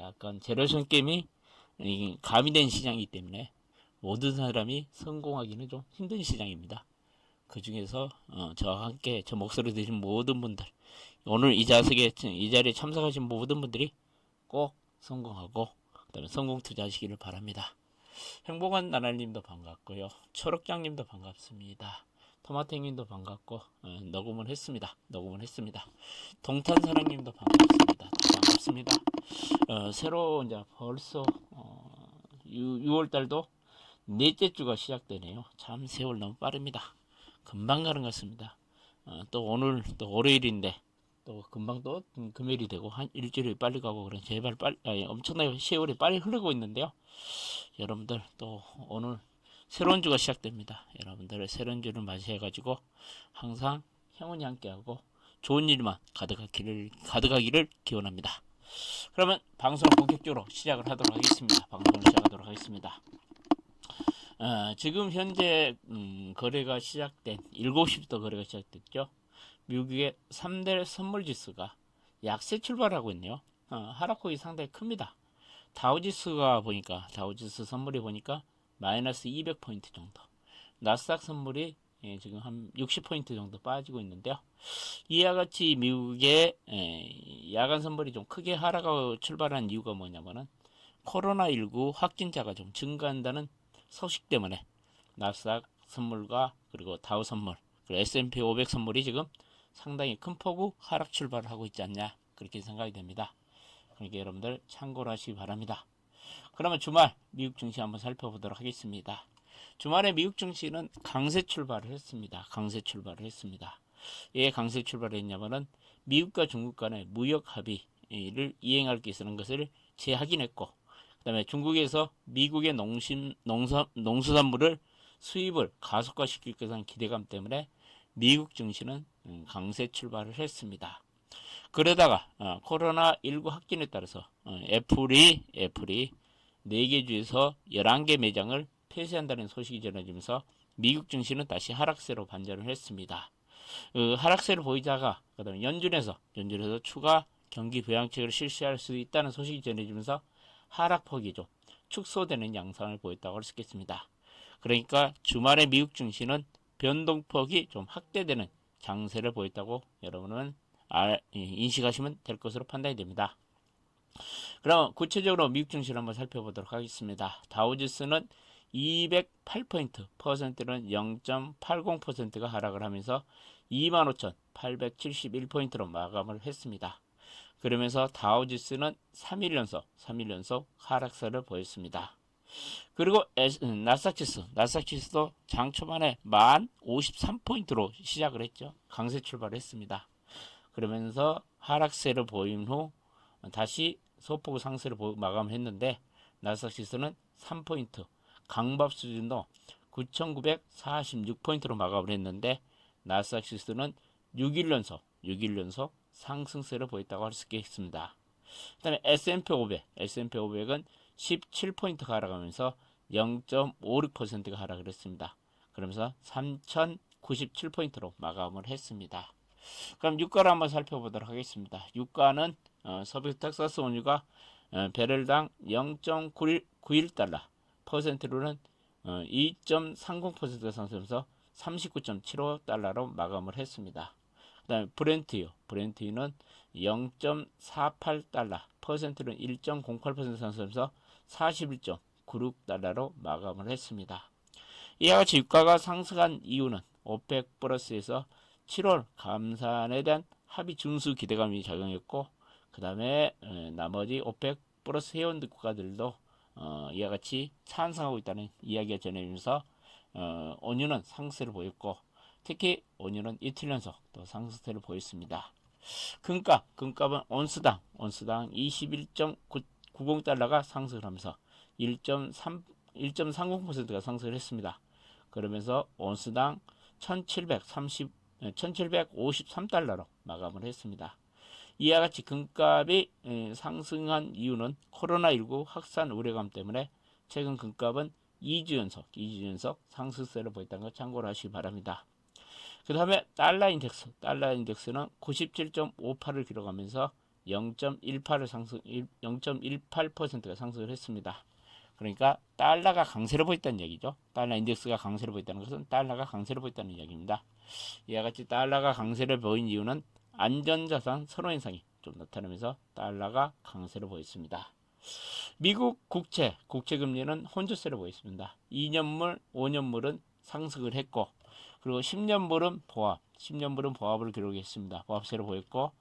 약간 제로섬 게임이 가미된 시장이기 때문에 모든 사람이 성공하기는 좀 힘든 시장입니다. 그 중에서 저와 함께 저 목소리 들으신 모든 분들, 오늘 이 자리에 참석하신 모든 분들이 꼭 성공하고 그다음에 성공 투자하시기를 바랍니다. 행복한 나날님도 반갑고요. 초록장님도 반갑습니다. 토마탱님도 반갑고 녹음을 했습니다. 동탄사랑님도 반갑습니다. 반갑습니다. 새로 이제 벌써 6월달도 넷째 주가 시작되네요. 참 세월 너무 빠릅니다. 금방 가는 것 같습니다. 또 오늘 또 월요일인데 또 금방 또 금요일이 되고 한 일주일이 빨리 가고 그래. 제발 빨리 엄청나게 세월이 빨리 흐르고 있는데요. 여러분들 또 오늘 새로운 주가 시작됩니다. 여러분들의 새로운 주를 맞이해가지고 항상 행운이 함께하고 좋은 일만 가득하기를 기원합니다. 그러면 방송 본격적으로 시작을 하도록 하겠습니다. 지금 현재 거래가 시작된 7시부터 거래가 시작됐죠. 미국의 3대 선물 지수가 약세 출발하고 있네요. 하락폭이 상당히 큽니다. 다우지수 선물이 보니까 마이너스 200포인트 정도, 나스닥 선물이 지금 한 60포인트 정도 빠지고 있는데요. 이와 같이 미국의 야간 선물이 좀 크게 하락하고 출발한 이유가 뭐냐면은 코로나19 확진자가 좀 증가한다는 소식 때문에 나스닥 선물과 그리고 다우 선물, 그리고 S&P 500 선물이 지금 상당히 큰 폭의 하락 출발을 하고 있지 않냐, 그렇게 생각이 됩니다. 그러니까 여러분들 참고를 하시기 바랍니다. 그러면 주말 미국 증시 한번 살펴보도록 하겠습니다. 주말에 미국 증시는 강세 출발을 했습니다. 왜 강세 출발을 했냐면은 미국과 중국 간의 무역 합의를 이행할 게 있는 것을 재확인했고, 그 다음에 중국에서 미국의 농수산물을 수입을 가속화시킬 것이라는 기대감 때문에 미국 증시는 강세 출발을 했습니다. 그러다가 코로나19 확진에 따라서 애플이 4개 주에서 11개 매장을 폐쇄한다는 소식이 전해지면서 미국 증시는 다시 하락세로 반전을 했습니다. 하락세를 보이다가 그다음에 연준에서 추가 경기 부양책을 실시할 수 있다는 소식이 전해지면서 하락폭이 좀 축소되는 양상을 보였다고 할 수 있겠습니다. 그러니까 주말에 미국 증시는 변동폭이 좀 확대되는 장세를 보였다고 여러분은 인식하시면 될 것으로 판단이 됩니다. 그럼 구체적으로 미국 증시를 한번 살펴보도록 하겠습니다. 다우지수는 208포인트, 퍼센트는 0.80%가 하락을 하면서 25,871포인트로 마감을 했습니다. 그러면서 다우지수는 3일 연속 하락세를 보였습니다. 그리고 나스닥지수도 장 초반에 1053포인트로 시작을 했죠. 강세 출발했습니다. 그러면서 하락세를 보인 후 다시 소폭 상승을 마감했는데 나스닥지수는 3포인트, 강밥 수준도 9,946포인트로 마감을 했는데 나스닥지수는 6일 연속 상승세를 보였다고 할 수 있겠습니다. 그 다음에 S&P500은 17포인트가 하락하면서 0.56%가 하락을 했습니다. 그러면서 3,097포인트로 마감을 했습니다. 그럼 유가를 한번 살펴보도록 하겠습니다. 유가는 서부 텍사스 원유가 배럴당 0.91달러, 퍼센트로는 2.30%가 상승해서 39.75달러로 마감을 했습니다. 그 다음에 브렌트유는 0.48달러, 퍼센트로는 1.08% 상승해서 41.96달러로 마감을 했습니다. 이와 같이 유가가 상승한 이유는 오펙 플러스에서 7월 감산에 대한 합의 준수 기대감이 작용했고, 그 다음에 나머지 오펙 플러스 회원 국가들도 이와 같이 찬성하고 있다는 이야기가 전해지면서 원유는 상승세를 보였고, 특히 원유는 이틀 연속 또 상승세를 보였습니다. 금값은 온스당 21.90달러가 상승을 하면서 1.30%가 상승을 했습니다. 그러면서 온스당 1753달러로 마감을 했습니다. 이와 같이 금값이 상승한 이유는 코로나19 확산 우려감 때문에 최근 금값은 2주 연속 상승세를 보였다는 것 참고를 하시기 바랍니다. 그 다음에 달러 인덱스는 97.58을 기록하면서 0.18을 상승 0.18%가 상승을 했습니다. 그러니까 달러가 강세로 보였다는 얘기죠. 달러 인덱스가 강세로 보였다는 것은 달러가 강세로 보였다는 이야기입니다. 이와 같이 달러가 강세를 보인 이유는 안전자산 선호현상이 좀 나타나면서 달러가 강세로 보였습니다. 미국 국채 금리는 혼조세로 보였습니다. 2년물, 5년물은 상승을 했고, 그리고 10년물은 보합을 기록했습니다. 보합세로 보였고,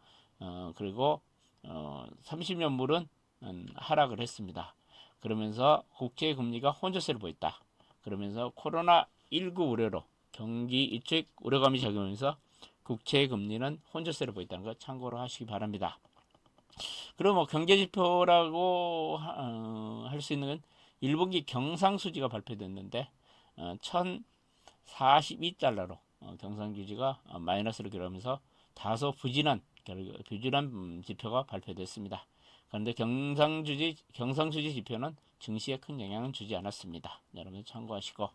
그리고 30년물은 하락을 했습니다. 그러면서 국채 금리가 혼조세를 보였다. 그러면서 코로나19 우려로 경기 일축 우려감이 작용하면서 국채 금리는 혼조세를 보였다는 거 참고로 하시기 바랍니다. 그리고 뭐 경제 지표라고 할 수 있는 건 1분기 경상수지가 발표됐는데 1042달러로 경상수지가 마이너스를 기록하면서 다소 부진한 지표가 발표됐습니다. 그런데 경상수지 지표는 증시에 큰 영향은 주지 않았습니다. 여러분 참고하시고,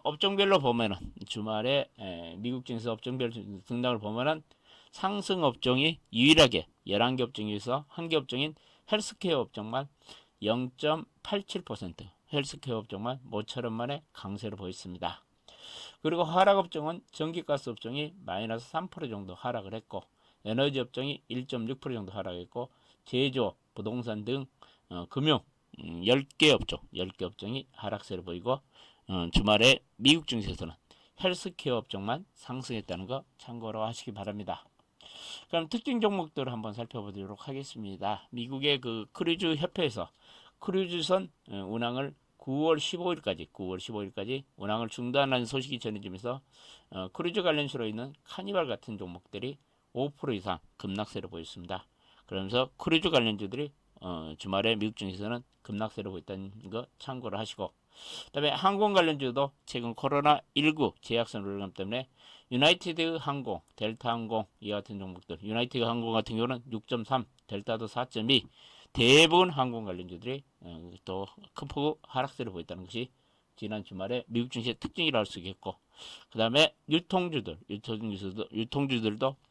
업종별로 보면은 주말에 미국 증시 업종별 등락을 보면은 상승 업종이 유일하게 11개 업종 중에서 1개 업종인 헬스케어 업종만 0.87%, 헬스케어 업종만 모처럼 만에 강세로 보였습니다. 그리고 하락 업종은 전기가스 업종이 마이너스 3% 정도 하락을 했고, 에너지 업종이 1.6% 정도 하락했고, 제조, 부동산 등 금융 10개 업종이 하락세를 보이고, 주말에 미국 증시에서는 헬스케어 업종만 상승했다는 거 참고로 하시기 바랍니다. 그럼 특징 종목들을 한번 살펴보도록 하겠습니다. 미국의 그 크루즈 협회에서 크루즈선 운항을 9월 15일까지 운항을 중단하는 소식이 전해지면서 크루즈 관련주로 있는 카니발 같은 종목들이 5% 이상 급락세를 보였습니다. 그러면서 크루즈 관련주들이 주말에 미국 증시에서는 급락세를 보였다는 거 참고를 하시고, 그다음에 항공 관련주도 최근 코로나19 제약선 우려감 때문에 유나이티드 항공, 델타 항공 이 같은 종목들, 유나이티드 항공 같은 경우는 6.3, 델타도 4.2, 대부분 항공 관련주들이 또 큰 폭의 하락세를 보였다는 것이 지난 주말에 미국 증시의 특징이라 할 수 있겠고, 그 다음에 유통주들도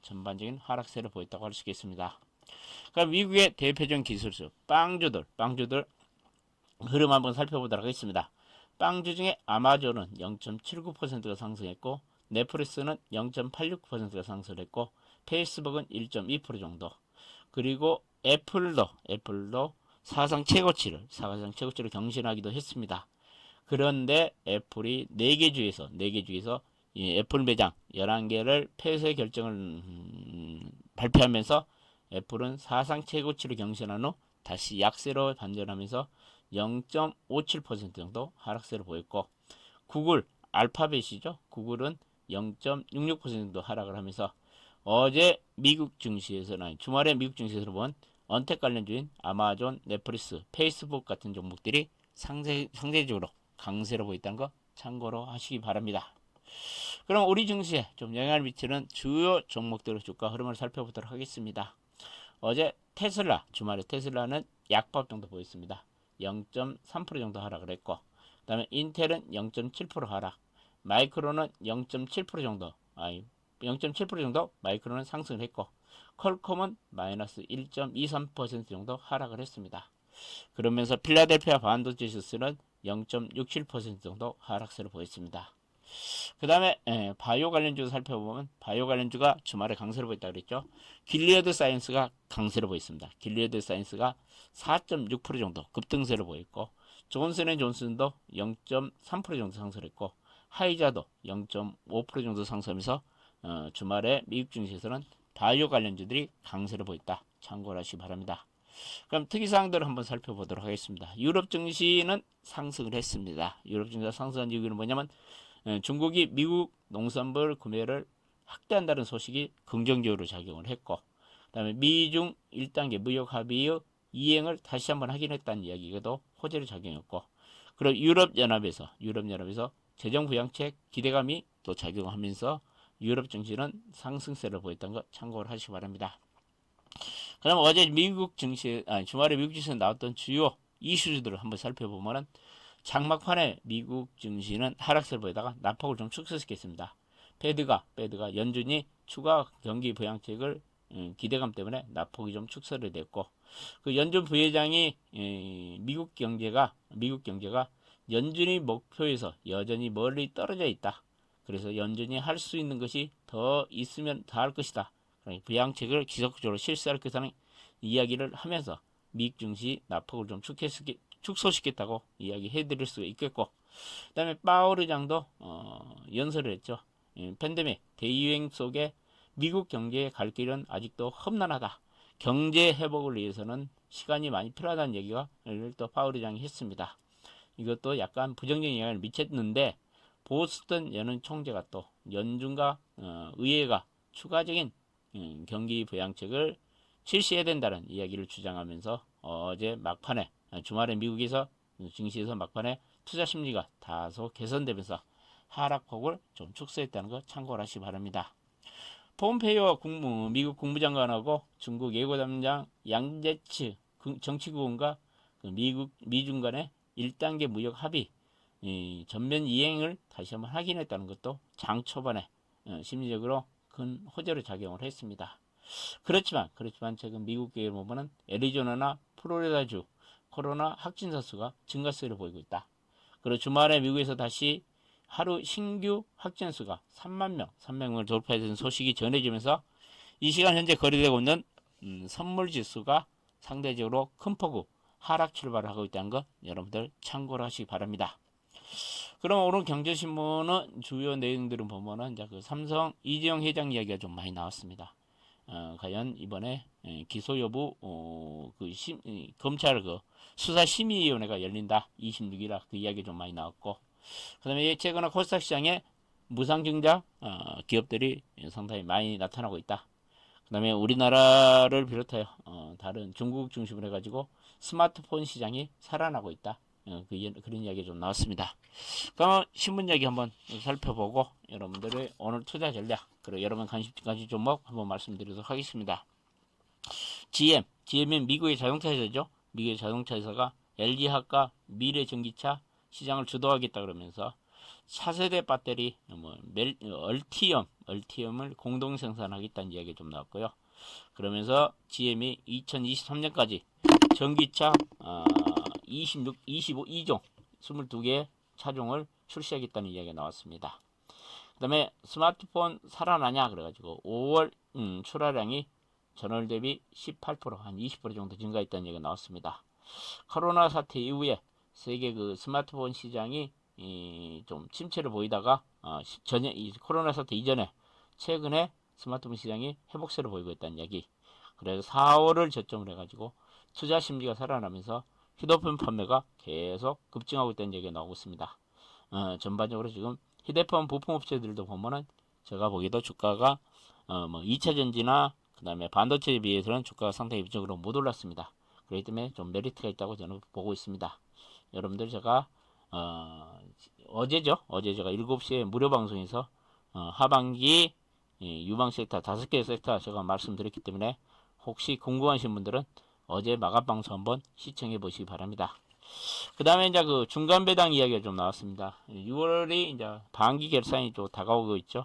전반적인 하락세를 보였다고 할 수 있겠습니다. 그럼 미국의 대표적인 기술주 빵주들 흐름 한번 살펴보도록 하겠습니다. 빵주 중에 아마존은 0.79%가 상승했고, 넷플릭스는 0.86%가 상승했고, 페이스북은 1.2% 정도, 그리고 애플도 사상 최고치를 경신하기도 했습니다. 그런데 애플이 4개 주에서 이 애플 매장 11개를 폐쇄 결정을 발표하면서 애플은 사상 최고치를 경신한 후 다시 약세로 반전하면서 0.57% 정도 하락세를 보였고, 구글 알파벳이죠. 구글은 0.66% 정도 하락을 하면서 어제 주말에 미국 증시에서 본 언택 관련주인 아마존, 넷플릭스, 페이스북 같은 종목들이 상대적으로 강세로 보였다는 거 참고로 하시기 바랍니다. 그럼 우리 증시에 좀 영향을 미치는 주요 종목들의 주가 흐름을 살펴보도록 하겠습니다. 어제 주말에 테슬라는 약밥 정도 보였습니다. 0.3% 정도 하락을 했고, 그 다음에 인텔은 0.7% 하락, 마이크론은 0.7% 정도 마이크론은 상승을 했고, 퀄콤은 마이너스 1.23% 정도 하락을 했습니다. 그러면서 필라델피아 반도체 지수는 0.67% 정도 하락세를 보였습니다. 그 다음에 바이오 관련주 살펴보면 바이오 관련주가 주말에 강세를 보였다 그랬죠. 길리어드 사이언스가 강세를 보였습니다. 길리어드 사이언스가 4.6% 정도 급등세를 보였고, 존슨앤존슨도 0.3% 정도 상승했고, 하이자도 0.5% 정도 상승하면서 주말에 미국 증시에서는 바이오 관련주들이 강세를 보였다. 참고를 하시기 바랍니다. 그럼 특이사항들을 한번 살펴보도록 하겠습니다. 유럽 증시는 상승을 했습니다. 유럽 증시가 상승한 이유는 뭐냐면 중국이 미국 농산물 구매를 확대한다는 소식이 긍정적으로 작용을 했고, 그 다음에 미중 1단계 무역 합의의 이행을 다시 한번 확인했다는 이야기가도 호재로 작용했고, 그리고 유럽연합에서 재정부양책 기대감이 또 작용하면서 유럽 증시는 상승세를 보였다는 것 참고를 하시기 바랍니다. 그럼 어제 주말에 미국 증시에 나왔던 주요 이슈들을 한번 살펴보면은 장막판에 미국 증시는 하락세를 보이다가 낙폭을 좀 축소시켰습니다. 페드가 연준이 추가 경기 부양책을 기대감 때문에 낙폭이 좀 축소를 됐고, 그 연준 부회장이 미국 경제가 연준이 목표에서 여전히 멀리 떨어져 있다. 그래서 연준이 할 수 있는 것이 더 있으면 더 할 것이다. 부양책을 지속적으로 실시할 것이라는 이야기를 하면서 미국 증시 낙폭을 좀 축소시켰다고 이야기해 드릴 수가 있겠고, 그 다음에 파월 의장도 연설을 했죠. 팬데믹 대유행 속에 미국 경제의 갈 길은 아직도 험난하다. 경제 회복을 위해서는 시간이 많이 필요하다는 얘기가 또 파월 의장이 했습니다. 이것도 약간 부정적인 영향을 미쳤는데, 보스턴 연은 총재가 또 연준과 의회가 추가적인 경기 부양책을 실시해야 된다는 이야기를 주장하면서 어제 막판에 주말에 미국에서 증시에서 막판에 투자 심리가 다소 개선되면서 하락폭을 좀 축소했다는 거 참고를 하시기 바랍니다. 폼페이오 미국 국무장관하고 중국 예고담장 양제츠 정치국원과 미중 간의 1단계 무역 합의 전면 이행을 다시 한번 확인했다는 것도 장 초반에 심리적으로 큰 호재로 작용을 했습니다. 그렇지만 최근 미국계에 보면은 애리조나나 플로리다주 코로나 확진자 수가 증가세를 보이고 있다. 그리고 주말에 미국에서 다시 하루 신규 확진 수가 3만명을 돌파했다는 소식이 전해지면서 이 시간 현재 거래되고 있는 선물 지수가 상대적으로 큰 폭으로 하락 출발을 하고 있다는 거 여러분들 참고를 하시기 바랍니다. 그럼 오늘 경제신문은 주요 내용들을 보면은 이제 그 삼성 이재용 회장 이야기가 좀 많이 나왔습니다. 과연 이번에 기소 여부 검찰 수사심의위원회가 열린다. 26일에 그 이야기 좀 많이 나왔고, 그다음에 최근에 코스닥 시장에 무상증자 기업들이 상당히 많이 나타나고 있다. 그다음에 우리나라를 비롯하여 다른 중국 중심으로 해가지고 스마트폰 시장이 살아나고 있다. 그런 이야기 좀 나왔습니다. 그럼 신문 이야기 한번 살펴보고 여러분들의 오늘 투자 전략 그리고 여러분 관심 종목 한번 말씀드리도록 하겠습니다. GM은 미국의 자동차 회사죠. 미국의 자동차 회사가 LG화학과 미래전기차 시장을 주도하겠다 그러면서 차세대 배터리 얼티엄을 공동 생산하겠다는 이야기 좀 나왔고요. 그러면서 GM이 2023년까지 전기차 25종 22개 차종을 출시하겠다는 이야기가 나왔습니다. 그 다음에 스마트폰 살아나냐 그래가지고 5월 출하량이 전월 대비 18%, 한 20% 정도 증가했다는 얘기가 나왔습니다. 코로나 사태 이후에 세계 그 스마트폰 시장이 좀 침체를 보이다가 코로나 사태 이전에 최근에 스마트폰 시장이 회복세를 보이고 있다는 이야기. 그래서 4월을 저점으로 해가지고 투자 심리가 살아나면서 휴대폰 판매가 계속 급증하고 있다는 얘기가 나오고 있습니다. 전반적으로 지금 휴대폰 부품업체들도 보면은 제가 보기에도 주가가 2차전지나 그 다음에 반도체에 비해서는 주가가 상당히 비중으로 못 올랐습니다. 그렇기 때문에 좀 메리트가 있다고 저는 보고 있습니다. 여러분들 제가 어제 제가 7시에 무료 방송에서 하반기 유망 섹터 5개 섹터 제가 말씀드렸기 때문에 혹시 궁금하신 분들은 어제 마감 방송 한번 시청해 보시기 바랍니다. 그 다음에 이제 그 중간 배당 이야기가 좀 나왔습니다. 6월이 이제 반기 결산이 좀 다가오고 있죠.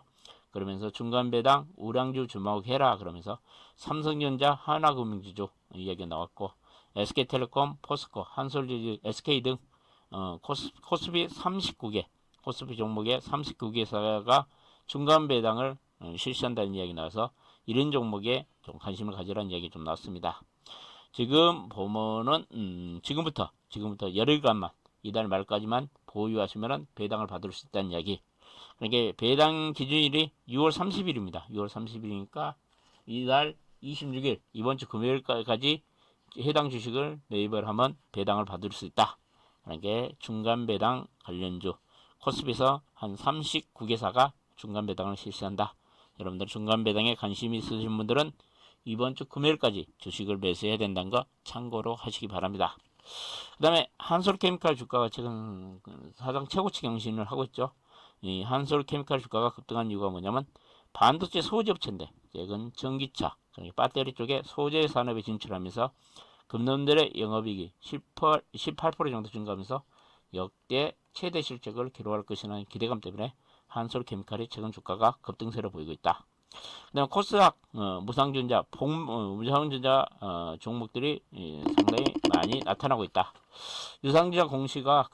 그러면서 중간 배당 우량주 주목해라 그러면서 삼성전자, 하나금융지주 이야기가 나왔고, SK텔레콤, 포스코, 한솔지주, SK 등 코스피 39개 코스피 종목의 39개사가 중간 배당을 실시한다는 이야기 나와서 이런 종목에 좀 관심을 가지라는 이야기 좀 나왔습니다. 지금 보면은 지금부터 열흘간만 이달 말까지만 보유하시면은 배당을 받을 수 있다는 이야기. 그러니까 배당 기준일이 6월 30일입니다. 6월 30일이니까 이달 26일 이번 주 금요일까지 해당 주식을 매입을 하면 배당을 받을 수 있다. 그러니까 중간 배당 관련주 코스피에서 한 39개사가 중간 배당을 실시한다. 여러분들 중간 배당에 관심이 있으신 분들은 이번 주 금요일까지 주식을 매수해야 된다는 거 참고로 하시기 바랍니다. 그 다음에 한솔케미칼 주가가 최근 사상 최고치 경신을 하고 있죠. 이 한솔케미칼 주가가 급등한 이유가 뭐냐면 반도체 소재 업체인데 최근 전기차, 배터리 쪽에 소재 산업에 진출하면서 금년들의 영업이익이 18% 정도 증가하면서 역대 최대 실적을 기록할 것이라는 기대감 때문에 한솔케미칼이 최근 주가가 급등세를 보이고 있다. 그다음 코스닥 무상증자 무상증자 종목들이 상당히 많이 나타나고 있다. 유상증자 공시가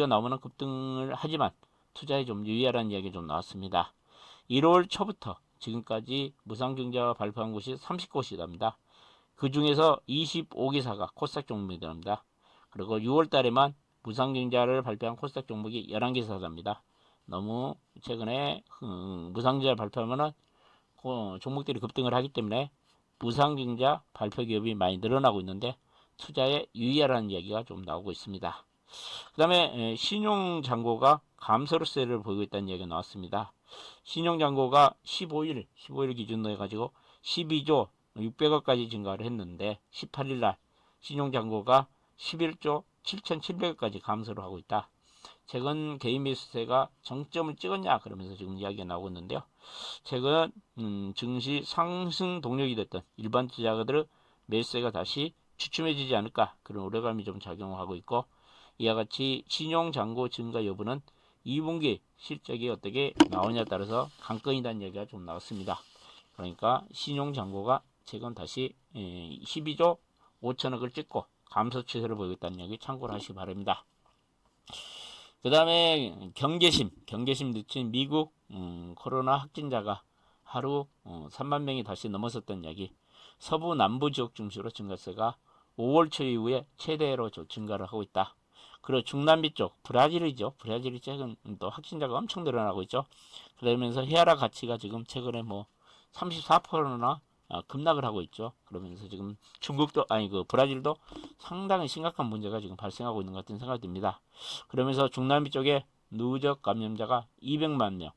나오면 급등을 하지만 투자에 좀 유의하라는 이야기 좀 나왔습니다. 1월 초부터 지금까지 무상증자 발표한 곳이 30곳이랍니다. 그 중에서 25기사가 코스닥 종목이랍니다. 그리고 6월 달에만 무상증자를 발표한 코스닥 종목이 11기사랍니다. 너무 최근에 무상증자를 발표하면은 종목들이 급등을 하기 때문에 무상증자 발표 기업이 많이 늘어나고 있는데 투자에 유의하라는 이야기가 좀 나오고 있습니다. 그 다음에 신용잔고가 감소세를 보이고 있다는 이야기가 나왔습니다. 신용잔고가 15일 기준으로 해가지고 12조 600억까지 증가를 했는데 18일날 신용잔고가 11조 7,700억까지 감소를 하고 있다. 최근 개인 매수세가 정점을 찍었냐 그러면서 지금 이야기가 나오고 있는데요. 최근 증시 상승 동력이 됐던 일반 투자자들의 매수세가 다시 주춤해지지 않을까 그런 우려감이 좀 작용하고 있고, 이와 같이 신용잔고 증가 여부는 2분기 실적이 어떻게 나오냐에 따라서 관건이라는 얘기가 좀 나왔습니다. 그러니까 신용잔고가 최근 다시 12조 5천억을 찍고 감소 추세를 보이고 있다는 얘기 참고를 하시기 바랍니다. 그 다음에 경계심 늦춘 미국 코로나 확진자가 하루 3만 명이 다시 넘어섰던 이야기. 서부 남부 지역 중심으로 증가세가 5월 초 이후에 최대로 증가를 하고 있다. 그리고 중남미 쪽 브라질이죠. 브라질이 최근 또 확진자가 엄청 늘어나고 있죠. 그러면서 헤아라 가치가 지금 최근에 뭐 34%나 급락을 하고 있죠. 그러면서 지금 중국도 브라질도 상당히 심각한 문제가 지금 발생하고 있는 것 같은 생각이 듭니다. 그러면서 중남미 쪽에 누적 감염자가 200만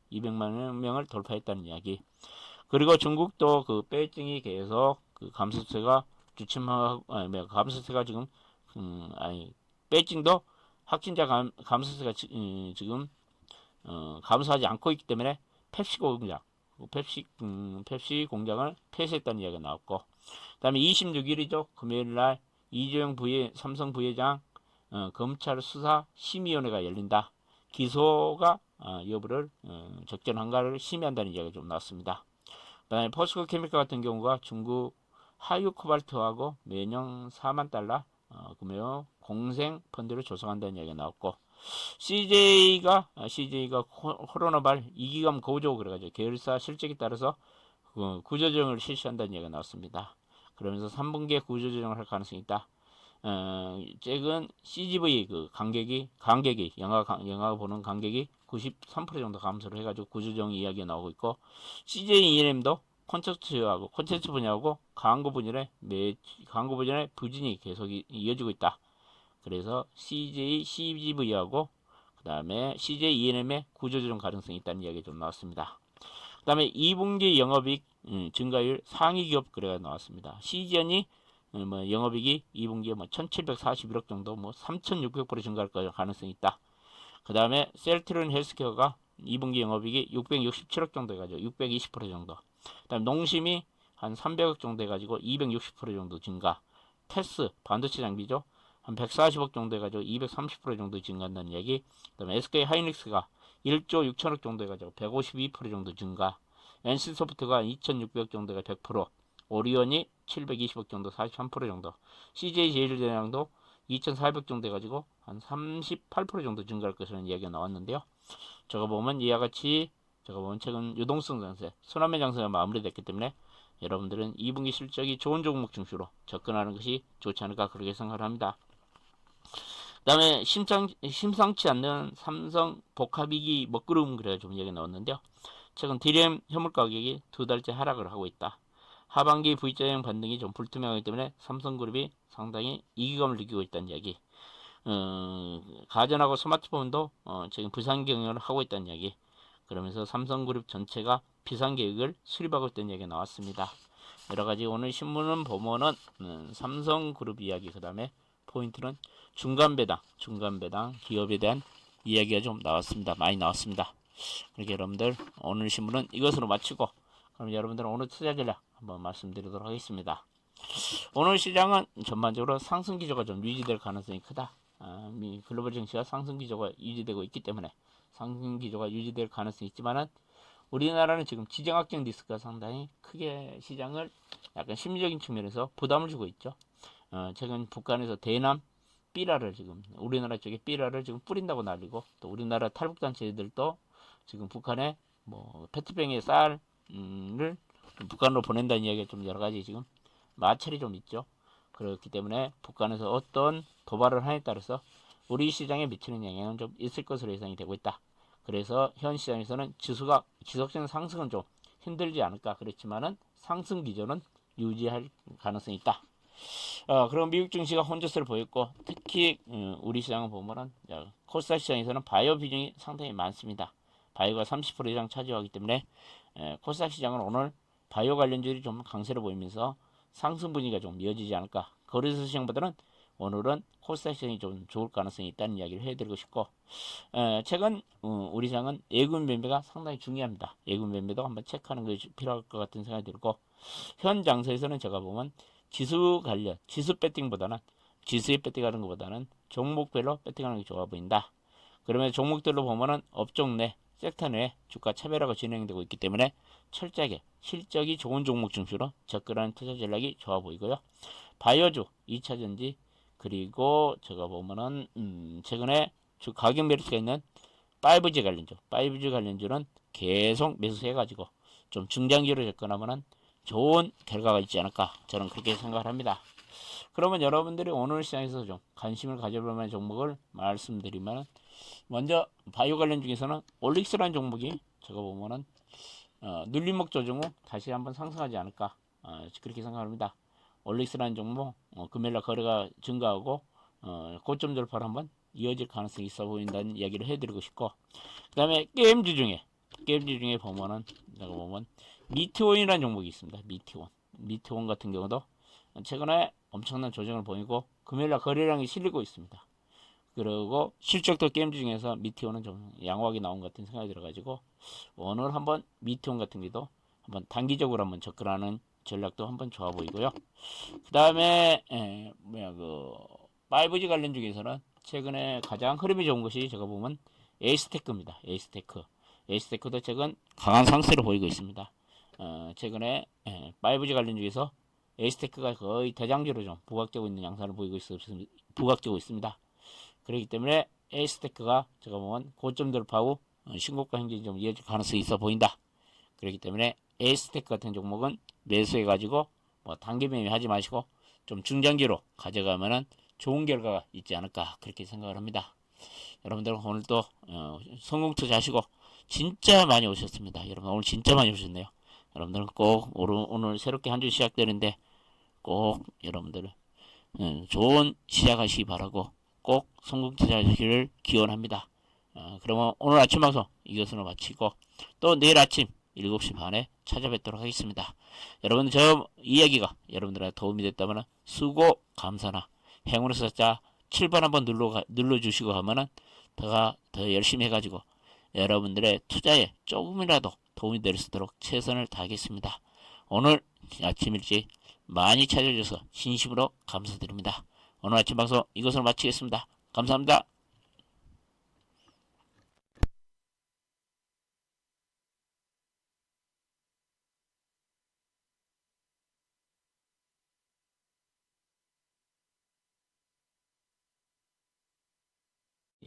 명을 돌파했다는 이야기. 그리고 중국도 그 베이징이 계속 그 감소세가 감소세가 지금 베이징도 확진자 감소세가 지금 감소하지 않고 있기 때문에 펩시 공장을 폐쇄했다는 이야기가 나왔고, 그 다음에 26일이죠. 금요일날 이재용 삼성 부회장 검찰 수사 심의위원회가 열린다. 기소가 여부를 적절한가를 심의한다는 이야기가 좀 나왔습니다. 그 다음에 포스코 케미칼 같은 경우가 중국 하유 코발트하고 매년 4만 달러 금요 공생 펀드를 조성한다는 이야기가 나왔고, CJ가 코로나발 2기감 고조 그래가지고 계열사 실적에 따라서 구조조정을 실시한다는 얘기가 나왔습니다. 그러면서 3분기에 구조조정을 할 가능성이 있다. 최근 CGV 그 관객이 영화 보는 관객이 93% 정도 감소를 해가지고 구조조정 이야기가 나오고 있고, CJ E&M도 콘텐츠 분야하고 광고 분야의 부진이 계속 이어지고 있다. 그래서 CGV하고 그 다음에 CJ E&M의 구조조정 가능성이 있다는 이야기가 좀 나왔습니다. 그 다음에 2분기 영업이익 증가율 상위 기업 거래가 나왔습니다. CGN이 영업이익이 2분기에 1741억 정도 3600% 증가할 가능성이 있다. 그 다음에 셀트리온 헬스케어가 2분기 영업이익이 667억 정도 해가지고 620% 정도. 그 다음에 농심이 한 300억 정도 해가지고 260% 정도 증가. 테스 반도체 장비죠. 한 140억 정도 해가지고 230% 정도 증가한다는 얘기. 그 다음에 SK 하이닉스가 1조 6천억 정도 해가지고 152% 정도 증가. NC소프트가 2,600억 정도 해가 100%. 오리온이 720억 정도 43% 정도. CJ 제일제약도 2,400 정도 해가지고 한 38% 정도 증가할 것이라는 이야기가 나왔는데요. 저거 보면 이와 같이 최근 유동성 장세, 순환매 장세가 마무리됐기 때문에 여러분들은 2분기 실적이 좋은 종목 중심으로 접근하는 것이 좋지 않을까 그렇게 생각을 합니다. 그 다음에 심상치 않는 삼성 복합이기 먹구름 그래 좀 얘기 나왔는데요. 최근 DRAM 현물 가격이 2달째 하락을 하고 있다. 하반기 V자형 반등이 좀 불투명하기 때문에 삼성그룹이 상당히 이기감을 느끼고 있다는 이야기. 가전하고 스마트폰도 지금 부산 경영을 하고 있다는 이야기. 그러면서 삼성그룹 전체가 비상 계획을 수립하고 있다는 이야기가 나왔습니다. 여러가지 오늘 신문은 보면은 삼성그룹 이야기, 그 다음에 포인트는 중간배당 기업에 대한 이야기가 좀 나왔습니다. 많이 나왔습니다. 그렇게 여러분들 오늘 신문은 이것으로 마치고, 그럼 여러분들은 오늘 투자 전략 한번 말씀드리도록 하겠습니다. 오늘 시장은 전반적으로 상승 기조가 좀 유지될 가능성이 크다. 글로벌 증시가 상승 기조가 유지되고 있기 때문에 상승 기조가 유지될 가능성이 있지만은 우리나라는 지금 지정학적 리스크가 상당히 크게 시장을 약간 심리적인 측면에서 부담을 주고 있죠. 최근 북한에서 대남 삐라를 지금 우리나라 쪽에 삐라를 지금 뿌린다고 날리고, 또 우리나라 탈북단체들도 지금 북한에 뭐 페트병에 쌀을 북한으로 보낸다는 이야기가 좀 여러 가지 지금 마찰이 좀 있죠. 그렇기 때문에 북한에서 어떤 도발을 하냐에 따라서 우리 시장에 미치는 영향은 좀 있을 것으로 예상이 되고 있다. 그래서 현 시장에서는 지수가 지속적인 상승은 좀 힘들지 않을까. 그렇지만은 상승 기조는 유지할 가능성이 있다. 그럼 미국 증시가 혼조세를 보였고, 특히 우리 시장을 보면은 코스닥 시장에서는 바이오 비중이 상당히 많습니다. 바이오가 30% 이상 차지하기 때문에 코스닥 시장은 오늘 바이오 관련주들이 좀 강세를 보이면서 상승 분위기가 좀 이어지지 않을까. 거래소 시장보다는 오늘은 코스닥 시장이 좀 좋을 가능성이 있다는 이야기를 해드리고 싶고, 최근 우리 시장은 예금 매매가 상당히 중요합니다. 예금 매매도 한번 체크하는 것이 필요할 것 같은 생각이 들고, 현 장세에서는 제가 보면 지수 관련, 지수 배팅보다는 지수에 배팅하는 것보다는 종목별로 배팅하는 게 좋아 보인다. 그러면 종목들로 보면은 업종 내, 섹터 내 주가 차별화가 진행되고 있기 때문에 철저하게 실적이 좋은 종목 중심으로 접근하는 투자 전략이 좋아 보이고요. 바이오주, 2차전지, 그리고 제가 보면은 최근에 가격 메리트가 있는 5G 관련주, 5G 관련주는 계속 매수해가지고 좀 중장기로 접근하면은 좋은 결과가 있지 않을까, 저는 그렇게 생각을 합니다. 그러면 여러분들이 오늘 시장에서 좀 관심을 가져볼 만한 종목을 말씀드리면, 먼저 바이오 관련 중에서는 올릭스라는 종목이 제가 보면은 눌림목 조정 후 다시 한번 상승하지 않을까, 그렇게 생각합니다. 올릭스라는 종목 금요일날 거래가 증가하고 고점 돌파를 한번 이어질 가능성이 있어 보인다는 이야기를 해드리고 싶고, 그 다음에 게임주 중에 보면은 내가 보면 미티온이라는 종목이 있습니다. 미티온 같은 경우도 최근에 엄청난 조정을 보이고 금요일날 거래량이 실리고 있습니다. 그리고 실적도 게임주 중에서 미티온은 좀 양호하게 나온 것 같은 생각이 들어가지고, 오늘 한번 미티온 같은 경우도 한번 단기적으로 한번 접근하는 전략도 한번 좋아 보이고요. 그 다음에 5G 관련 중에서는 최근에 가장 흐름이 좋은 것이 제가 보면 에이스테크입니다. 에이스테크도 최근 강한 상승을 보이고 있습니다. 최근에 5G 관련 중에서 에이스테크가 거의 대장주로 좀 부각되고 있는 양상을 부각되고 있습니다. 그렇기 때문에 에이스테크가 제가 보면 고점 돌파하고 신고가 행진이 좀 이어질 가능성이 있어 보인다. 그렇기 때문에 에이스테크 같은 종목은 매수해가지고 뭐 단기 매매하지 마시고 좀 중장기로 가져가면은 좋은 결과가 있지 않을까, 그렇게 생각을 합니다. 여러분들 오늘 또 성공 투자하시고 진짜 많이 오셨습니다. 여러분 오늘 진짜 많이 오셨네요. 여러분들은 꼭 오늘 새롭게 한 주 시작되는데 꼭 여러분들 좋은 시작하시기 바라고 꼭 성공 투자하시기를 기원합니다. 그러면 오늘 아침 방송 이것으로 마치고 또 내일 아침 7시 반에 찾아뵙도록 하겠습니다. 여러분 저 이야기가 여러분들한테 도움이 됐다면 수고 감사나 행운의 숫자 7번 한번 눌러주시고 하면은 더 열심히 해가지고 여러분들의 투자에 조금이라도 도움이 될 수 있도록 최선을 다하겠습니다. 오늘 아침 일찍 많이 찾아주셔서 진심으로 감사드립니다. 오늘 아침 방송 이것으로 마치겠습니다. 감사합니다.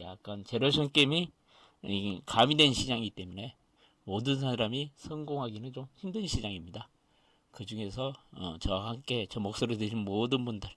약간 제로섬 게임이 가미된 시장이기 때문에 모든 사람이 성공하기는 좀 힘든 시장입니다. 그 중에서 저와 함께 저 목소리 들으신 모든 분들